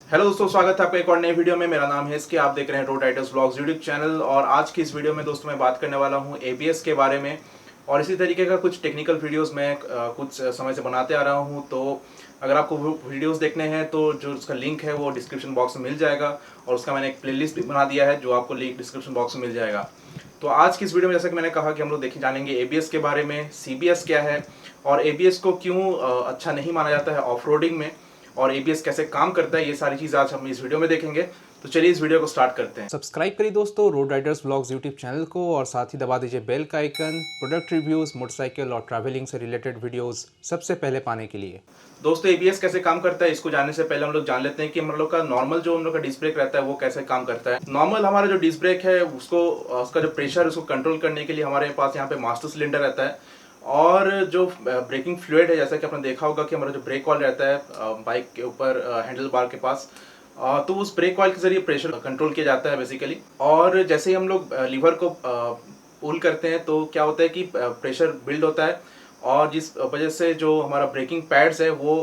Hello दोस्तों, स्वागत है आपका एक और नए वीडियो में। मेरा नाम है इसके, आप देख रहे हैं road Riders vlogs YouTube channel. और आज की इस वीडियो में दोस्तों मैं बात करने वाला हूं एबीएस के बारे में। और इसी तरीके का कुछ टेक्निकल वीडियोस मैं कुछ समय से बनाते आ रहा हूं। तो अगर आपको वीडियोस देखने हैं तो जो उसका लिंक है वो डिस्क्रिप्शन बॉक्स में मिल जाएगा। और उसका मैंने एक प्लेलिस्ट भी बना दिया है जो आपको लिंक डिस्क्रिप्शन बॉक्स में मिल जाएगा। तो आज की इस वीडियो में जैसा कि मैंने कहा कि हम लोग जानेंगे एबीएस के बारे में, सीबीएस क्या है और एबीएस को क्यों अच्छा नहीं माना जाता है ऑफ रोडिंग में, और एबीएस कैसे काम करता है, ये सारी चीज़ आज हम इस वीडियो में देखेंगे। तो चलिए इस वीडियो को स्टार्ट करते हैं। सब्सक्राइब करिए दोस्तों road Riders vlogs YouTube channel को, और साथ ही दबा दीजिए बेल का आइकन प्रोडक्ट रिव्यूज, मोटरसाइकिल और ट्रैवलिंग से रिलेटेड वीडियोस सबसे पहले पाने के लिए। दोस्तों एबीएस कैसे काम करता है इसको जानने से पहले हम लोग जान लेते हैं कि हम लोग का नॉर्मल जो हम लोग का डिस्क ब्रेक रहता है वो कैसे काम करता है। नॉर्मल हमारा जो डिस्क ब्रेक है उसको उसका जो प्रेशर है उसको कंट्रोल करने के लिए हमारे पास यहाँ पे मास्टर सिलेंडर रहता है। और जो ब्रेकिंग फ्लूइड है, जैसा कि आपने देखा होगा कि हमारा जो ब्रेक ऑयल रहता है बाइक के ऊपर हैंडल बार के पास, तो उस ब्रेक ऑयल के जरिए प्रेशर कंट्रोल किया जाता है बेसिकली। और जैसे ही हम लोग लीवर को पुल करते हैं तो क्या होता है कि प्रेशर बिल्ड होता है, और जिस वजह से जो हमारा ब्रेकिंग पैड्स है वो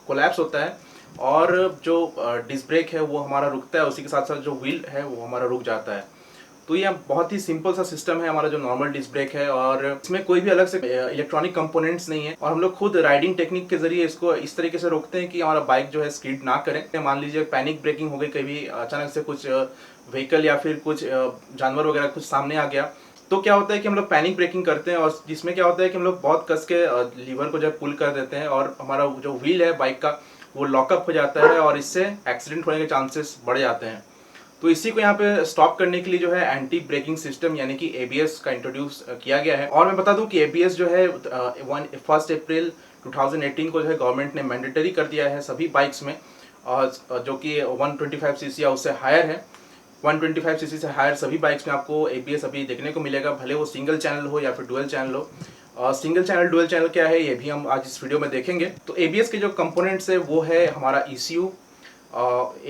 कोलैप्स होता है, और जो डिस्क ब्रेक है वो हमारा रुकता है। उसी के साथ साथ जो व्हील है वो हमारा रुक जाता है। तो ये बहुत ही सिंपल सा सिस्टम है हमारा जो नॉर्मल डिस्क ब्रेक है, और इसमें कोई भी अलग से इलेक्ट्रॉनिक कंपोनेंट्स नहीं है। और हम लोग खुद राइडिंग टेक्निक के जरिए इसको इस तरीके से रोकते हैं कि हमारा बाइक जो है स्किड ना करे। मान लीजिए पैनिक ब्रेकिंग हो गई, कभी अचानक से कुछ व्हीकल या फिर कुछ जानवर वगैरह कुछ सामने आ गया, तो क्या होता है कि हम लोग पैनिक ब्रेकिंग करते हैं, और जिसमें क्या होता है कि हम लोग बहुत कस के लीवर को जब पुल कर देते हैं और हमारा जो व्हील है बाइक का वो लॉकअप हो जाता है, और इससे एक्सीडेंट होने के चांसेस बढ़ जाते हैं। तो इसी को यहाँ पे स्टॉप करने के लिए जो है एंटी ब्रेकिंग सिस्टम यानी कि एबीएस का इंट्रोड्यूस किया गया है। और मैं बता दूं कि एबीएस जो है 1 अप्रैल 2018 को जो है गवर्नमेंट ने मैंडेटरी कर दिया है सभी बाइक्स में, जो कि 125 सीसी या उससे हायर है। 125 सीसी से हायर सभी बाइक्स में आपको एबीएस अभी देखने को मिलेगा, भले वो सिंगल चैनल हो या फिर डुअल चैनल हो। सिंगल चैनल डुअल चैनल क्या है ये भी हम आज इस वीडियो में देखेंगे। तो एबीएस के जो कंपोनेंट्स है वो है हमारा ईसीयू,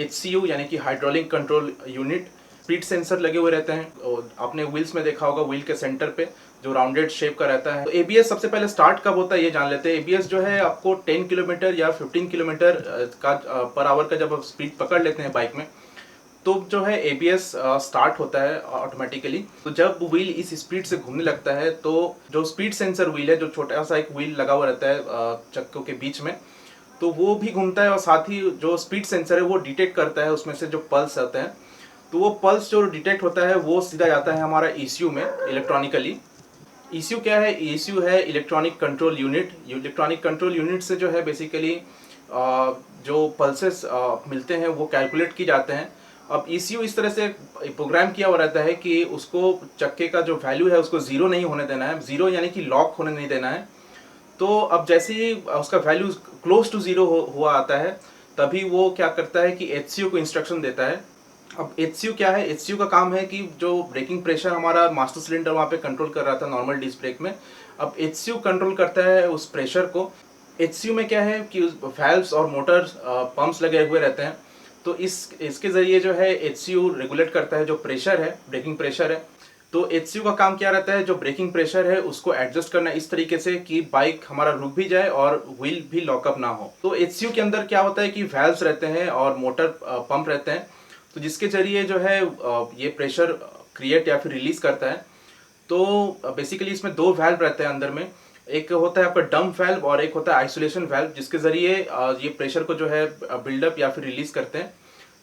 HCU यानी कि hydraulic control unit, speed sensor लगे हुए रहते हैं। आपने व्हील्स में देखा होगा, व्हील के सेंटर पे जो राउंडेड शेप का रहता है। तो एबीएस सबसे पहले स्टार्ट कब होता है ये जान लेते हैं। एबीएस जो है आपको 10 किलोमीटर या 15 किलोमीटर का पर आवर का जब आप स्पीड पकड़ लेते हैं बाइक में, तो जो है एबीएस स्टार्ट होता है ऑटोमेटिकली। तो जब व्हील इस स्पीड से घूमने लगता है तो जो स्पीड सेंसर व्हील है, जो छोटा सा एक व्हील लगा हुआ रहता है चक्कों के बीच में, तो वो भी घूमता है, और साथ ही जो स्पीड सेंसर है वो डिटेक्ट करता है उसमें से जो पल्स आते हैं। तो वो पल्स जो डिटेक्ट होता है वो सीधा जाता है हमारा ईसीयू में इलेक्ट्रॉनिकली। ईसीयू क्या है? ईसीयू है electronic control unit. Electronic control unit से जो है बेसिकली जो पल्सेस मिलते हैं वो कैलकुलेट की जाते हैं। अब ईसीयू इस तरह से प्रोग्राम किया हुआ रहता है कि उसको चक्के का जो वैल्यू है उसको जीरो नहीं होने देना है, जीरो यानी कि लॉक होने नहीं देना है। तो अब जैसे ही उसका वैल्यू क्लोज टू जीरो हुआ आता है, तभी वो क्या करता है कि एचसीयू को इंस्ट्रक्शन देता है। अब एचसीयू क्या है? एचसीयू का काम है कि जो ब्रेकिंग प्रेशर हमारा मास्टर सिलेंडर वहाँ पे कंट्रोल कर रहा था नॉर्मल डिस्क ब्रेक में, अब एचसीयू कंट्रोल करता है उस प्रेशर को। एचसीयू में क्या है कि वैल्व्स और मोटर्स पंप्स लगे हुए रहते हैं। तो इसके जरिए जो है एचसीयू रेगुलेट करता है जो प्रेशर है, ब्रेकिंग प्रेशर है। तो एचसीयू का काम क्या रहता है? जो ब्रेकिंग प्रेशर है उसको एडजस्ट करना इस तरीके से कि बाइक हमारा रुक भी जाए और व्हील भी लॉकअप ना हो। तो एचसीयू के अंदर क्या होता है कि वैल्व्स रहते हैं और मोटर पंप रहते हैं, तो जिसके जरिए जो है ये प्रेशर क्रिएट या फिर रिलीज करता है। तो बेसिकली इसमें दो वैल्व रहते हैं अंदर में। एक होता है आपका डंप वैल्व और एक होता है आइसोलेशन वैल्व, जिसके जरिए ये प्रेशर को जो है बिल्डअप या फिर रिलीज करते हैं।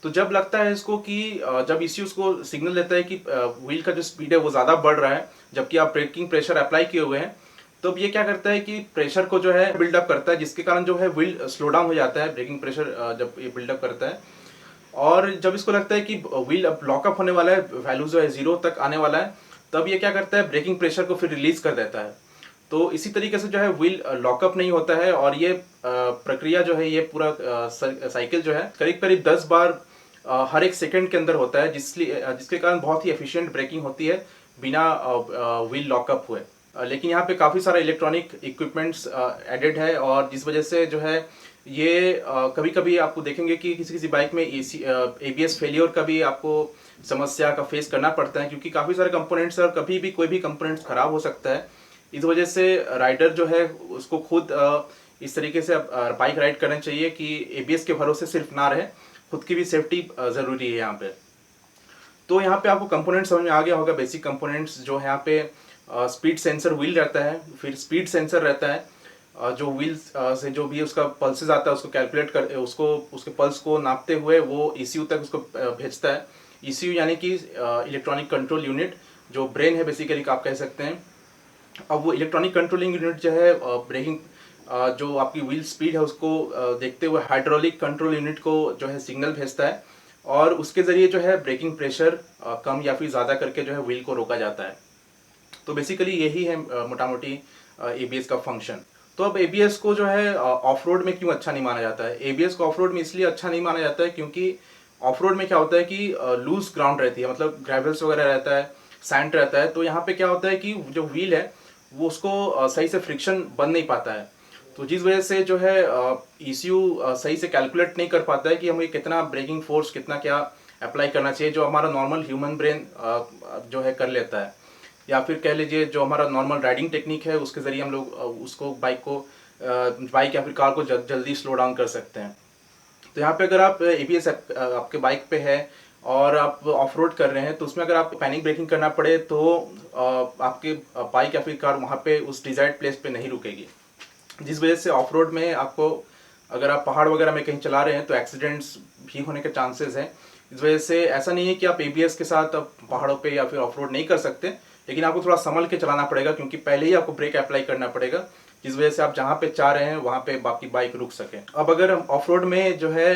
तो जब लगता है इसको कि जब इसी उसको सिग्नल देता है कि व्हील का जो स्पीड है वो ज़्यादा बढ़ रहा है, जबकि आप ब्रेकिंग प्रेशर अप्लाई किए हुए हैं, तो ये क्या करता है कि प्रेशर को जो है बिल्डअप करता है, जिसके कारण जो है व्हील स्लो डाउन हो जाता है ब्रेकिंग प्रेशर जब ये बिल्डअप करता है। और जब इसको लगता है कि व्हील अब लॉकअप होने वाला है, वैल्यू जो है जीरो तक आने वाला है, तब ये क्या करता है ब्रेकिंग प्रेशर को फिर रिलीज कर देता है। तो इसी तरीके से जो है व्हील लॉकअप नहीं होता है, और ये प्रक्रिया जो है ये पूरा साइकिल जो है करीब करीब 10 बार हर एक सेकंड के अंदर होता है, जिसके कारण बहुत ही एफिशिएंट ब्रेकिंग होती है बिना व्हील लॉकअप हुए। लेकिन यहाँ पे काफ़ी सारा इलेक्ट्रॉनिक इक्विपमेंट्स एडेड है, और जिस वजह से जो है ये कभी कभी आपको देखेंगे कि किसी किसी बाइक में एबीएस फेलियर का भी आपको समस्या का फेस करना पड़ता है, क्योंकि काफ़ी सारे कंपोनेंट्स और कभी भी कोई भी कंपोनेंट्स खराब हो सकता है। इस वजह से राइडर जो है उसको खुद इस तरीके से बाइक राइड करना चाहिए कि एबीएस के भरोसे सिर्फ ना रहे, खुद की भी सेफ्टी ज़रूरी है यहाँ पे। तो यहाँ पे आपको कंपोनेंट समझ में आ गया होगा, बेसिक कंपोनेंट्स जो है यहाँ पे स्पीड सेंसर व्हील रहता है, फिर स्पीड सेंसर रहता है जो व्हील्स से जो भी उसका पल्सेस आता है उसको कैलकुलेट कर उसको उसके पल्स को नापते हुए वो ईसीयू तक उसको भेजता है। ईसीयू यानी कि इलेक्ट्रॉनिक कंट्रोल यूनिट, जो ब्रेन है बेसिकली आप कह सकते हैं। अब वो इलेक्ट्रॉनिक कंट्रोलिंग यूनिट जो है ब्रेकिंग जो आपकी व्हील स्पीड है उसको देखते हुए हाइड्रोलिक कंट्रोल यूनिट को जो है सिग्नल भेजता है और उसके ज़रिए जो है ब्रेकिंग प्रेशर कम या फिर ज़्यादा करके जो है व्हील को रोका जाता है। तो बेसिकली यही है मोटा मोटी एबीएस का फंक्शन। तो अब एबीएस को जो है ऑफ रोड में क्यों अच्छा नहीं माना जाता है? एबीएस को ऑफ रोड में इसलिए अच्छा नहीं माना जाता है क्योंकि ऑफ रोड में क्या होता है कि लूज ग्राउंड रहती है, मतलब ग्रेवल्स वगैरह रहता है, सैंड रहता है। तो यहाँ पे क्या होता है कि जो व्हील है वो उसको सही से फ्रिक्शन बन नहीं पाता है। तो जिस वजह से जो है ईसीयू सही से कैलकुलेट नहीं कर पाता है कि हमें कितना ब्रेकिंग फोर्स कितना क्या अप्लाई करना चाहिए, जो हमारा नॉर्मल ह्यूमन ब्रेन जो है कर लेता है। या फिर कह लीजिए जो हमारा नॉर्मल राइडिंग टेक्निक है उसके ज़रिए हम लोग उसको बाइक या फिर कार को जल्दी स्लो डाउन कर सकते हैं। तो यहाँ पे अगर आप एबीएस आपके बाइक पे है और आप ऑफ रोड कर रहे हैं तो उसमें अगर आप पैनिक ब्रेकिंग करना पड़े तो आपके बाइक या फिर कार वहाँ पे उस डिजायर्ड प्लेस पे नहीं रुकेगी, जिस वजह से ऑफ रोड में आपको अगर आप पहाड़ वगैरह में कहीं चला रहे हैं तो एक्सीडेंट्स भी होने के चांसेस हैं। इस वजह से ऐसा नहीं है कि आप एबीएस के साथ आप पहाड़ों पे या फिर ऑफ रोड नहीं कर सकते, लेकिन आपको थोड़ा संभल के चलाना पड़ेगा क्योंकि पहले ही आपको ब्रेक अप्लाई करना पड़ेगा, जिस वजह से आप जहाँ पे चाह रहे हैं वहाँ पे बाकी बाइक रुक सके। अब अगर हम ऑफ रोड में जो है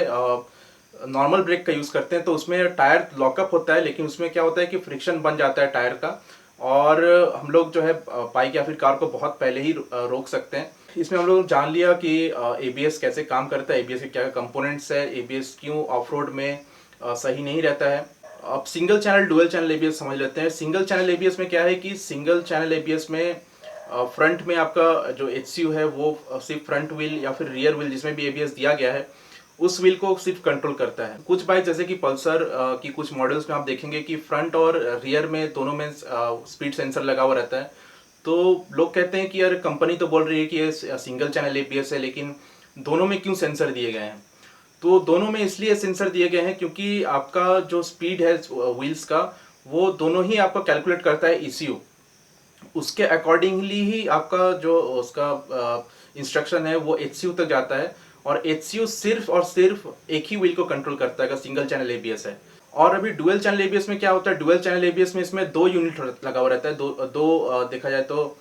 नॉर्मल ब्रेक का यूज़ करते हैं तो उसमें टायर लॉकअप होता है, लेकिन उसमें क्या होता है कि फ्रिक्शन बन जाता है टायर का और हम लोग जो है बाइक या फिर कार को बहुत पहले ही रोक सकते हैं। इसमें हम लोग जान लिया कि एबीएस कैसे काम करता है, एबीएस के क्या कंपोनेंट्स है, एबीएस क्यों ऑफ रोड में सही नहीं रहता है। अब single channel dual channel ABS समझ लेते हैं। सिंगल चैनल एबीएस में क्या है कि सिंगल चैनल एबीएस में फ्रंट में आपका जो एचसीयू है वो सिर्फ फ्रंट व्हील या फिर रियर व्हील जिसमें भी एबीएस दिया गया है उस व्हील को सिर्फ कंट्रोल करता है। कुछ बाइक जैसे कि पल्सर की कुछ मॉडल्स में आप देखेंगे कि फ्रंट और रियर में दोनों में स्पीड सेंसर लगा हुआ रहता है। तो लोग कहते हैं कि यार कंपनी तो बोल रही है कि ये सिंगल चैनल एबीएस है, लेकिन दोनों में क्यों सेंसर दिए गए हैं? तो दोनों में इसलिए सेंसर दिए गए हैं क्योंकि आपका जो स्पीड है व्हील्स का वो दोनों ही आपका कैलकुलेट करता है ईसीयू। उसके अकॉर्डिंगली ही आपका जो उसका इंस्ट्रक्शन है वो एचसीयू तक जाता है और एचसीयू सिर्फ और सिर्फ एक ही व्हील को कंट्रोल करता है अगर सिंगल चैनल एबीएस है। और अभी डुअल चैनल एबीएस में क्या होता है, डुअल चैनल एबीएस में इसमें दो यूनिट लगा हुआ रहता है, देखा जाए तो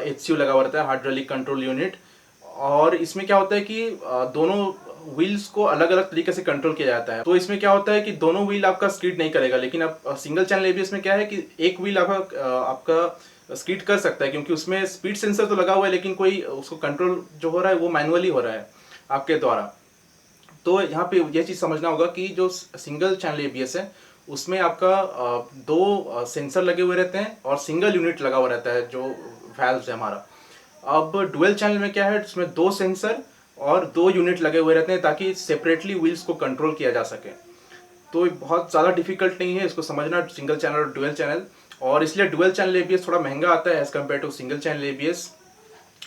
एचसीयू लगा हुआ रहता है, हाइड्रोलिक कंट्रोल यूनिट। और इसमें क्या होता है कि दोनों व्हील्स को अलग अलग तरीके से कंट्रोल किया जाता है। तो इसमें क्या होता है कि दोनों व्हील आपका स्किड नहीं करेगा, लेकिन आप सिंगल चैनल एबीएस में क्या है कि एक व्हील आपका स्किड कर सकता है क्योंकि उसमें स्पीड सेंसर तो लगा हुआ है लेकिन कोई उसको कंट्रोल जो हो रहा है वो मैनुअली हो रहा है आपके द्वारा। तो यहाँ पे यह चीज़ समझना होगा कि जो सिंगल चैनल एबीएस है उसमें आपका दो सेंसर लगे हुए रहते हैं और सिंगल यूनिट लगा हुआ रहता है जो वैल्व्स है हमारा। अब डुअल चैनल में क्या है, इसमें दो सेंसर और दो यूनिट लगे हुए रहते हैं ताकि सेपरेटली व्हील्स को कंट्रोल किया जा सके। तो बहुत ज़्यादा डिफिकल्ट नहीं है इसको समझना, सिंगल चैनल और डुअल चैनल। और इसलिए डुअल चैनल एबीएस थोड़ा महंगा आता है as compare to single channel ABS.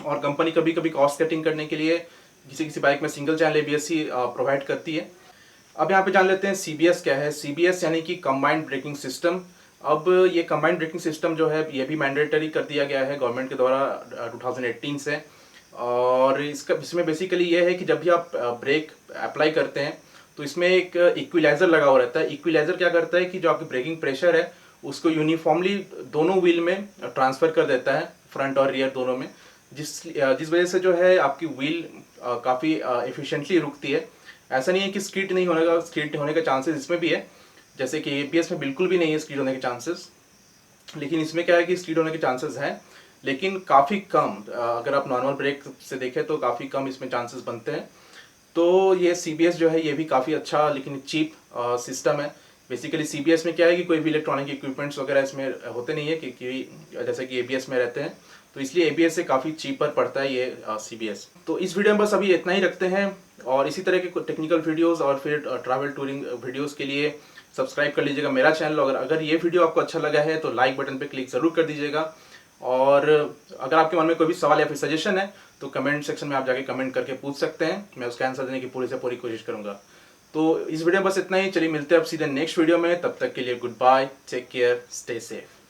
और कंपनी कभी कभी कॉस्ट कटिंग करने के लिए किसी किसी बाइक में सिंगल चैनल एबीएस ही प्रोवाइड करती है। अब यहाँ पे जान लेते हैं सीबीएस क्या है। सीबीएस यानी कि कंबाइंड ब्रेकिंग सिस्टम। अब ये कंबाइंड ब्रेकिंग सिस्टम जो है ये भी मैंडेटरी कर दिया गया है गवर्नमेंट के द्वारा 2018 से। और इसमें बेसिकली ये है कि जब भी आप ब्रेक अप्लाई करते हैं तो इसमें एक इक्विलाइजर लगा हुआ रहता है। इक्विलाइजर क्या करता है कि जो आपकी ब्रेकिंग प्रेशर है उसको यूनिफॉर्मली दोनों व्हील में ट्रांसफर कर देता है, फ्रंट और रियर दोनों में, जिस वजह से जो है आपकी व्हील काफ़ी एफिशिएंटली रुकती है। ऐसा नहीं है कि स्किड होने का चांसेस इसमें भी है, जैसे कि एबीएस में बिल्कुल भी नहीं है स्किड होने के चांसेस, लेकिन इसमें क्या है कि स्किड होने के चांसेस हैं लेकिन काफ़ी कम। अगर आप नॉर्मल ब्रेक से देखें तो काफ़ी कम इसमें चांसेस बनते हैं। तो ये सीबीएस जो है ये भी काफ़ी अच्छा लेकिन चीप सिस्टम है। बेसिकली सीबीएस में क्या है कि कोई भी इलेक्ट्रॉनिक इक्विपमेंट्स वगैरह इसमें होते नहीं है क्योंकि जैसे कि एबीएस में रहते हैं, तो इसलिए एबीएस से काफ़ी चीपर पड़ता है ये सीबीएस। तो इस वीडियो में बस अभी इतना ही रखते हैं और इसी तरह के टेक्निकल वीडियोस और फिर ट्रैवल टूरिंग वीडियोस के लिए सब्सक्राइब कर लीजिएगा मेरा चैनल। अगर ये वीडियो आपको अच्छा लगा है तो लाइक बटन पे क्लिक ज़रूर कर दीजिएगा। और अगर आपके मन में कोई भी सवाल या फिर सजेशन है तो कमेंट सेक्शन में आप जाके कमेंट करके पूछ सकते हैं, मैं उसका आंसर देने की पूरी से पूरी कोशिश करूँगा। तो इस वीडियो में बस इतना ही। चलिए मिलते हैं अब सीधे नेक्स्ट वीडियो में, तब तक के लिए good bye, take care, stay safe.